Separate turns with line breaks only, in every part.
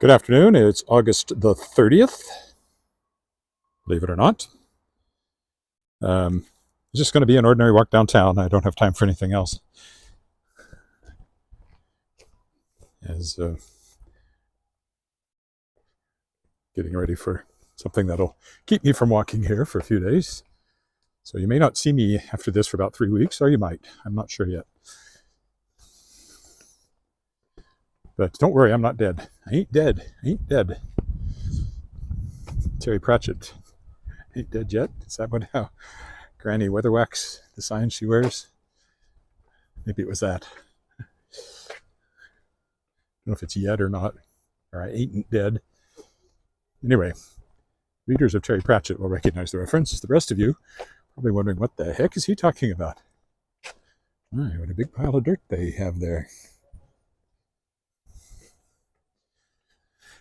Good afternoon. It's August the 30th, believe it or not. It's just going to be an ordinary walk downtown. I don't have time for anything else. As getting ready for something that'll keep me from walking here for a few days. So you may not see me after this for about 3 weeks, or you might. I'm not sure yet. But don't worry, I'm not dead. I ain't dead. I ain't dead. Terry Pratchett ain't dead yet. Is that what how Granny Weatherwax, the sign she wears? Maybe it was that. I don't know if it's yet or not, or I ain't dead. Anyway, readers of Terry Pratchett will recognize the reference. The rest of you probably wondering, what the heck is he talking about? What a big pile of dirt they have there.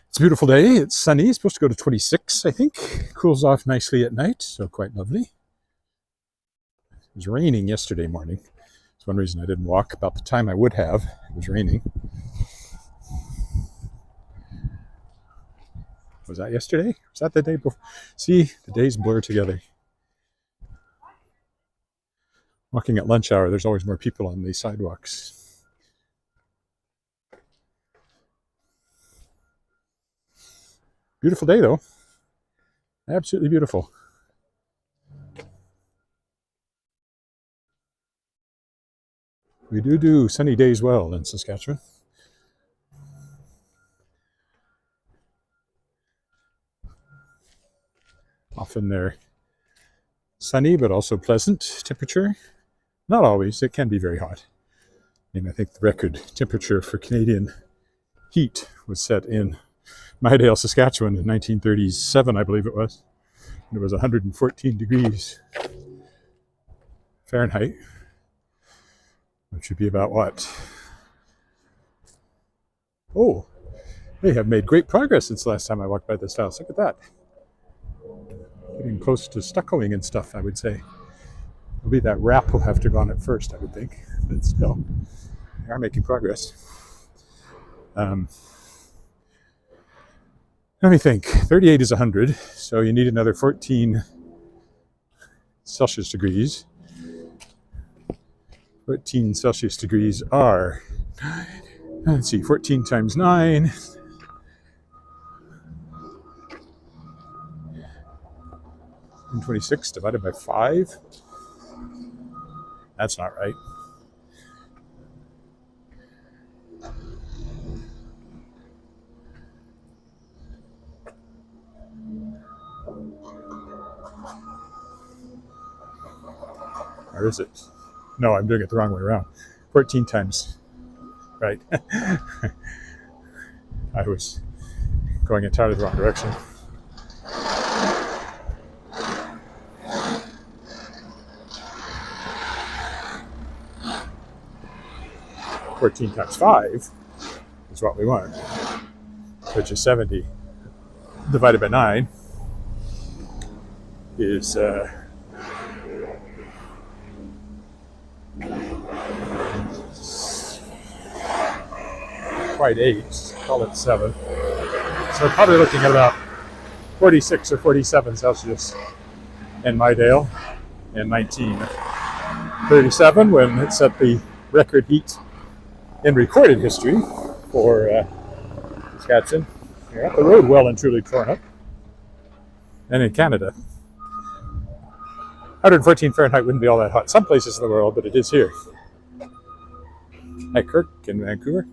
It's a beautiful day. It's sunny. It's supposed to go to 26, I think. Cools off nicely at night, so quite lovely. It was raining yesterday morning. That's one reason I didn't walk about the time I would have. It was raining. Was that yesterday? Was that the day before? See, the days blur together. Walking at lunch hour, there's always more people on these sidewalks. Beautiful day, though. Absolutely beautiful. We do sunny days well in Saskatchewan. Often they're sunny, but also pleasant temperature. Not always. It can be very hot. I think the record temperature for Canadian heat was set in Mahidale, Saskatchewan in 1937, I believe it was. And it was 114 degrees Fahrenheit, which would be about what? Oh, they have made great progress since the last time I walked by this house. Look at that. Getting close to stuccoing and stuff, I would say. It'll be that wrap will have to go on it first, I would think. But still, they are making progress. Let me think. 38 is 100, so you need another 14 Celsius degrees. 14 Celsius degrees are, let's see, 14 times 9. 126 divided by 5. That's not right. Or is it? No, I'm doing it the wrong way around. 14 times. Right. I was going entirely the wrong direction. $14 times 5 is what we want, which is 70. Divided by 9 is quite 8. Call it 7. So we're probably looking at about 46 or 47 Celsius in Mahidale in 1937, when it set the record heat in recorded history for Saskatchewan. You're at the road well and truly torn up. And in Canada, 114 Fahrenheit wouldn't be all that hot some places in the world, but it is here. Hi, Kirk in Vancouver.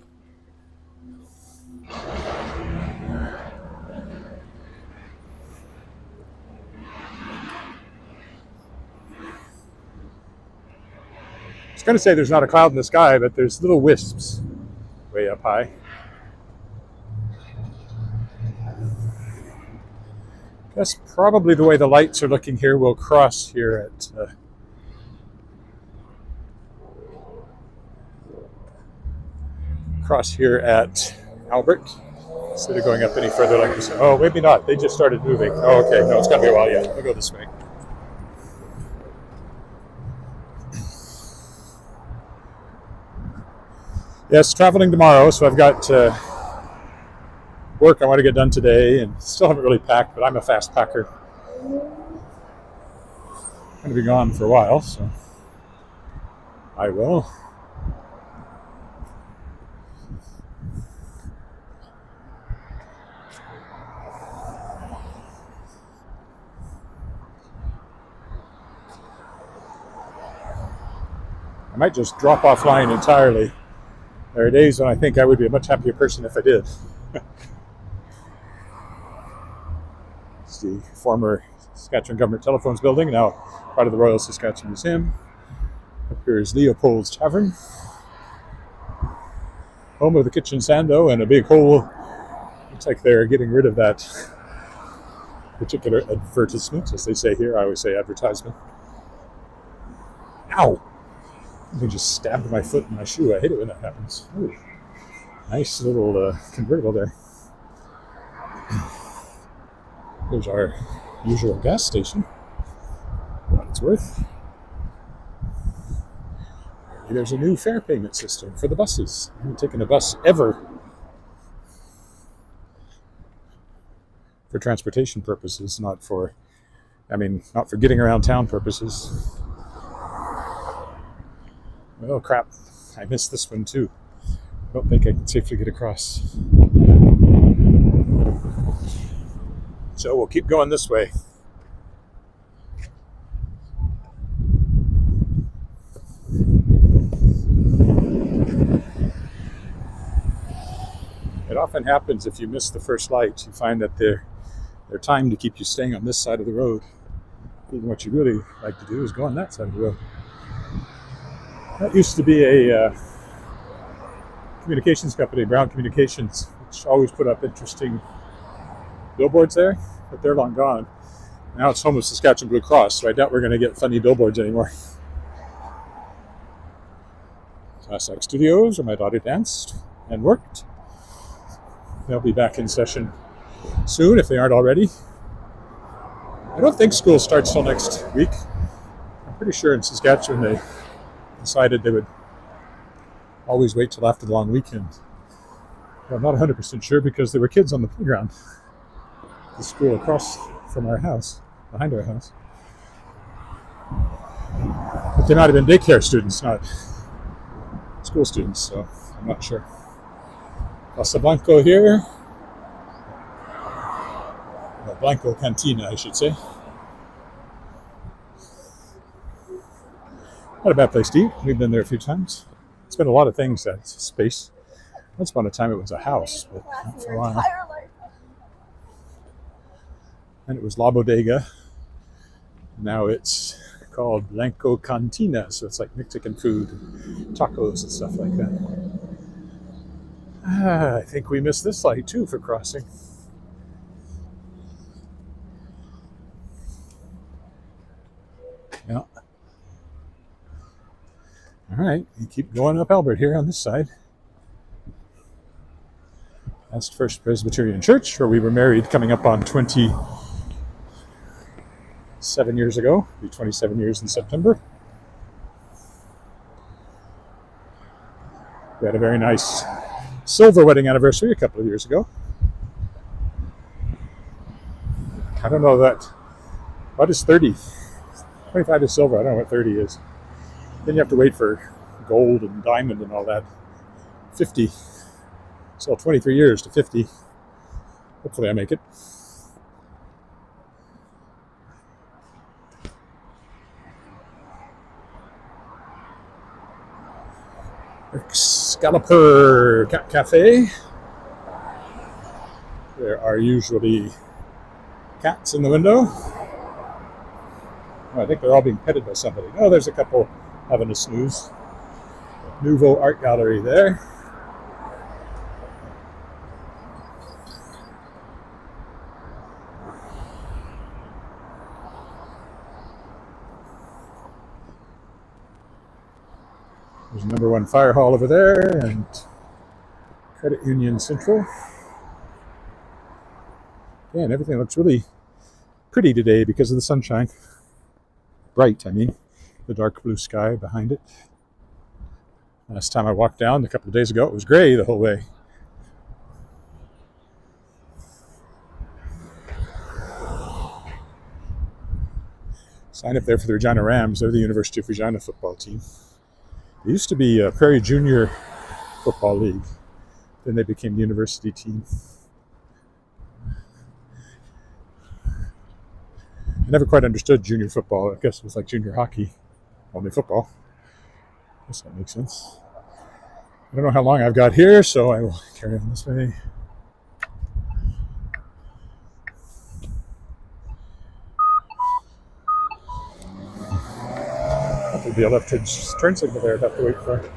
I was going to say there's not a cloud in the sky, but there's little wisps way up high. That's probably the way the lights are looking here. We'll cross here at Albert, instead of going up any further like this. Oh, maybe not. They just started moving. Oh, okay. No, it's got to be a while yet. We'll go this way. Yes, traveling tomorrow, so I've got work I want to get done today, and still haven't really packed, but I'm a fast packer. I'm going to be gone for a while, so I will. I might just drop offline entirely. There are days when I think I would be a much happier person if I did. It's the former Saskatchewan Government Telephones building, now part of the Royal Saskatchewan Museum. Up here is Leopold's Tavern, home of the kitchen sando and a big hole. Looks like they're getting rid of that particular advertisement, as they say here. I always say advertisement. Ow! I just stabbed my foot in my shoe. I hate it when that happens. Ooh, nice little convertible there. There's our usual gas station. What it's worth. There's a new fare payment system for the buses. I haven't taken a bus ever for transportation purposes, not for getting around town purposes. Oh crap, I missed this one too. I don't think I can safely get across. So we'll keep going this way. It often happens if you miss the first light, you find that they're timed to keep you staying on this side of the road. Even what you really like to do is go on that side of the road. That used to be a communications company, Brown Communications, which always put up interesting billboards there, but they're long gone. Now it's home of Saskatchewan Blue Cross, so I doubt we're going to get funny billboards anymore. Classic Studios, where my daughter danced and worked. They'll be back in session soon, if they aren't already. I don't think school starts till next week. I'm pretty sure in Saskatchewan they decided they would always wait till after the long weekend. But I'm not 100% sure because there were kids on the playground. The school across from our house, behind our house. But they might have been daycare students, not school students, so I'm not sure. Casa Blanco here. Well, Blanco Cantina, I should say. Not a bad place to eat. We've been there a few times. It's been a lot of things, that space. Once upon a time it was a house, but not for a while. And it was La Bodega. Now it's called Blanco Cantina, so it's like Mexican food, tacos and stuff like that. I think we missed this light too for crossing. Yeah. All right, you keep going up Albert here on this side. That's First Presbyterian Church, where we were married coming up on 27 years ago. It'll be 27 years in September. We had a very nice silver wedding anniversary a couple of years ago. I don't know that. What is 30? 25 is silver. I don't know what 30 is. Then you have to wait for gold and diamond and all that. 50. So 23 years to 50. Hopefully I make it. Excalibur Cat Cafe. There are usually cats in the window. Oh, I think they're all being petted by somebody. Oh, there's a couple having a snooze. Nouveau Art Gallery there. There's number 1 fire hall over there and Credit Union Central. Yeah, and everything looks really pretty today because of the sunshine. Bright, I mean. The dark blue sky behind it. Last time I walked down a couple of days ago, it was gray the whole way. Sign up there for the Regina Rams. They're the University of Regina football team. They used to be a Prairie Junior Football League. Then they became the university team. I never quite understood junior football. I guess it was like junior hockey, only football. I guess that makes sense. I don't know how long I've got here, so I will carry on this way. There'll be a left-hand turn signal there I'd have to wait for.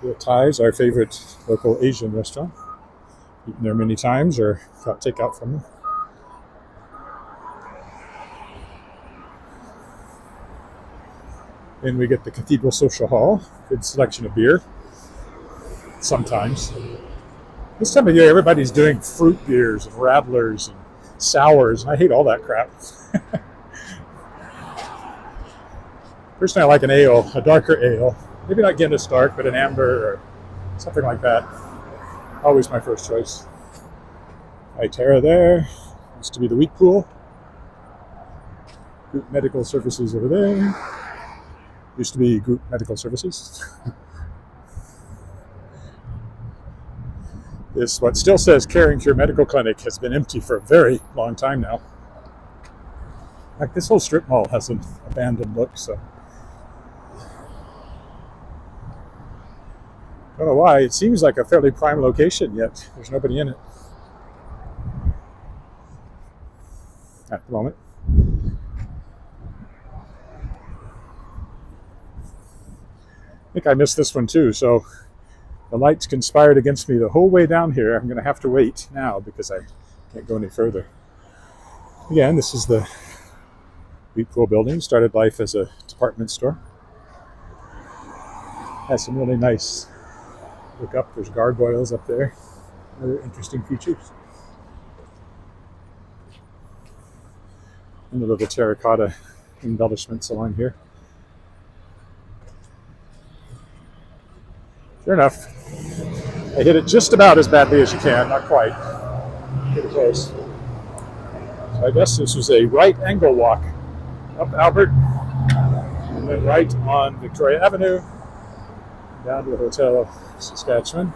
The Thai's our favorite local Asian restaurant. Eaten there many times or got takeout from them. Then we get the Cathedral Social Hall. Good selection of beer. Sometimes. This time of year, everybody's doing fruit beers and radlers and sours, and I hate all that crap. Personally, I like an ale, a darker ale. Maybe not Guinness Dark, but an amber or something like that. Always my first choice. Itera there. Used to be the wheat pool. Group Medical Services over there. Used to be Group Medical Services. This, what still says Caring Cure Medical Clinic, has been empty for a very long time now. Like this whole strip mall has an abandoned look, so. I don't know why. It seems like a fairly prime location, yet there's nobody in it at the moment. I think I missed this one too, so the lights conspired against me the whole way down here. I'm going to have to wait now because I can't go any further. Again, this is the Wheat Pool building. Started life as a department store. Has some really nice look up. There's gargoyles up there. Other interesting features. And the little terracotta embellishments along here. Sure enough, I hit it just about as badly as you can, not quite. Pretty close. So I guess this was a right angle walk up Albert, and then right on Victoria Avenue, down to the Hotel of Saskatchewan.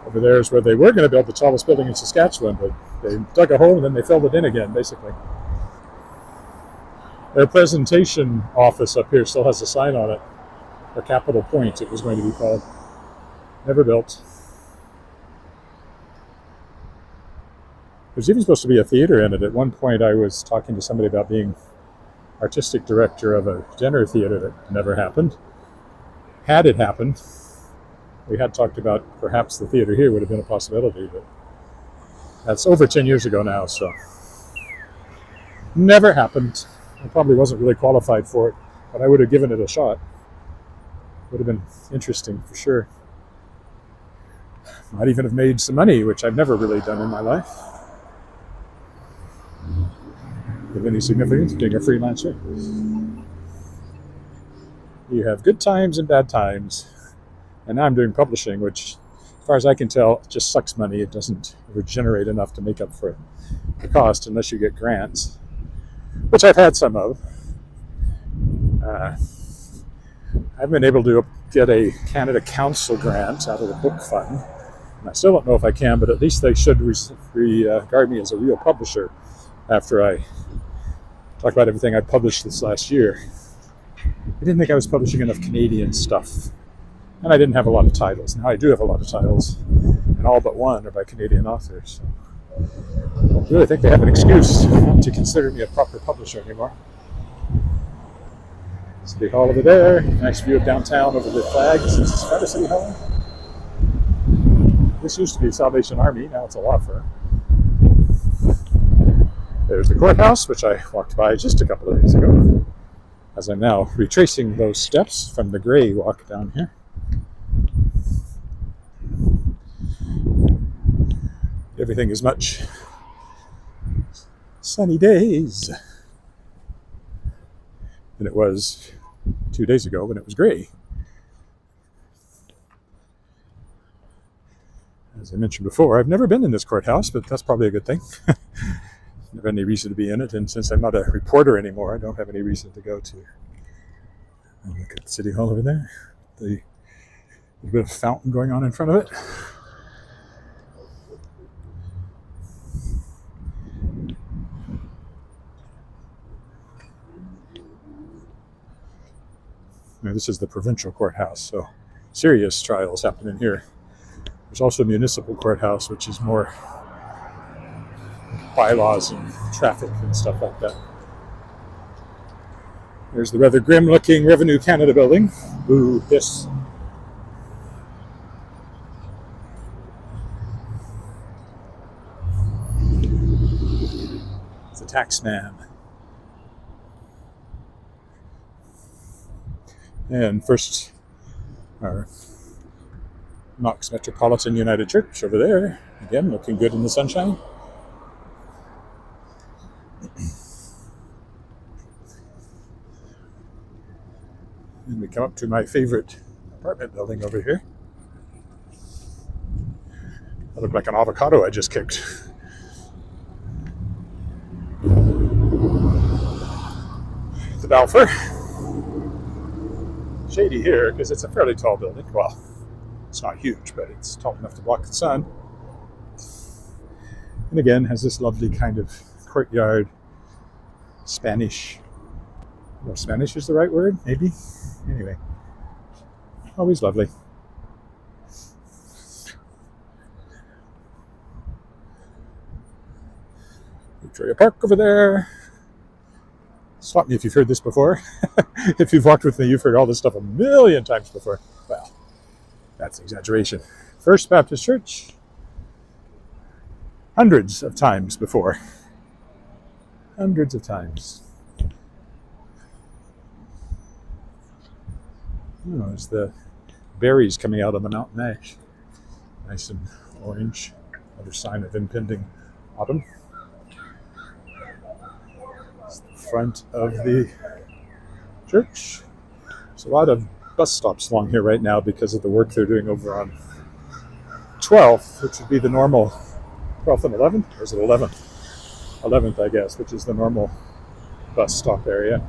Over there is where they were going to build the tallest building in Saskatchewan, but they dug a hole and then they filled it in again, basically. Their presentation office up here still has a sign on it, or Capitol Point it was going to be called. Never built. There's even supposed to be a theater in it. At one point I was talking to somebody about being artistic director of a dinner theater that never happened. Had it happened, we had talked about perhaps the theater here would have been a possibility, but that's over 10 years ago now, so never happened. I probably wasn't really qualified for it, but I would have given it a shot. Would have been interesting for sure. Might even have made some money, which I've never really done in my life. Of any significance, being a freelancer. You have good times and bad times. And now I'm doing publishing, which, as far as I can tell, just sucks money. It doesn't ever generate enough to make up for the cost unless you get grants, which I've had some of. I've been able to get a Canada Council grant out of the book fund. And I still don't know if I can, but at least they should regard me as a real publisher after I talk about everything I published this last year. I didn't think I was publishing enough Canadian stuff. And I didn't have a lot of titles. Now I do have a lot of titles, and all but one are by Canadian authors. So I really think they have an excuse not to consider me a proper publisher anymore. City Hall over there. Nice view of downtown over the flags. Is this Federal City Hall? This used to be Salvation Army. Now it's a law firm. There's the courthouse, which I walked by just a couple of days ago, as I'm now retracing those steps from the gray walk down here. Everything is much sunny days than it was 2 days ago when it was gray. As I mentioned before, I've never been in this courthouse, but that's probably a good thing. Never any reason to be in it, and since I'm not a reporter anymore, I don't have any reason to go to. And look at City Hall over there. The bit of fountain going on in front of it. Now, this is the provincial courthouse, so serious trials happen in here. There's also a municipal courthouse, which is more bylaws and traffic and stuff like that. There's the rather grim-looking Revenue Canada building. Boo, hiss. It's a tax man. And first, our Knox Metropolitan United Church over there, again looking good in the sunshine. And we come up to my favorite apartment building over here. That looked like an avocado I just kicked. The Balfour. Shady here because it's a fairly tall building. Well, it's not huge, but it's tall enough to block the sun. And again, has this lovely kind of courtyard, Spanish. Well, Spanish is the right word, maybe. Anyway, always lovely. Victoria Park over there. Stop me if you've heard this before. If you've walked with me, you've heard all this stuff a million times before. Well, that's exaggeration. First Baptist Church, hundreds of times before. Hundreds of times. Oh, there's the berries coming out of the mountain ash. Nice and orange. Another sign of impending autumn. It's the front of the church. There's a lot of bus stops along here right now because of the work they're doing over on 12th, which would be the normal 12th and 11th, or is it 11th? 11th, I guess, which is the normal bus stop area.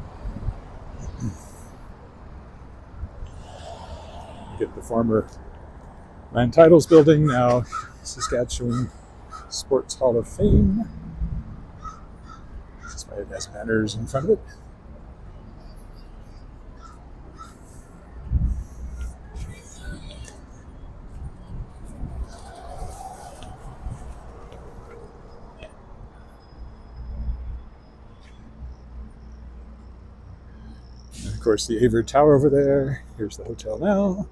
Get the former Land Titles building, now Saskatchewan Sports Hall of Fame. That's why it has banners in front of it. And of course, the Edward Tower over there. Here's the hotel now.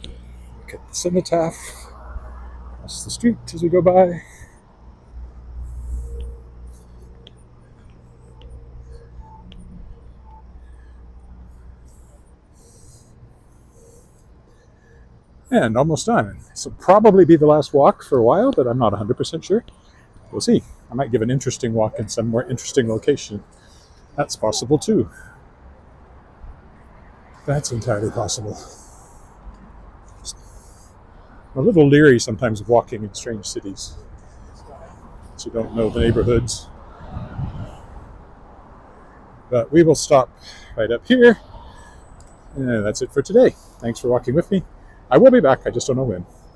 Look at the cenotaph across the street as we go by. And almost done. This will probably be the last walk for a while, but I'm not 100% sure. We'll see. I might give an interesting walk in some more interesting location. That's possible too. That's entirely possible. I'm a little leery sometimes of walking in strange cities. So you don't know the neighborhoods. But we will stop right up here. And that's it for today. Thanks for walking with me. I will be back. I just don't know when.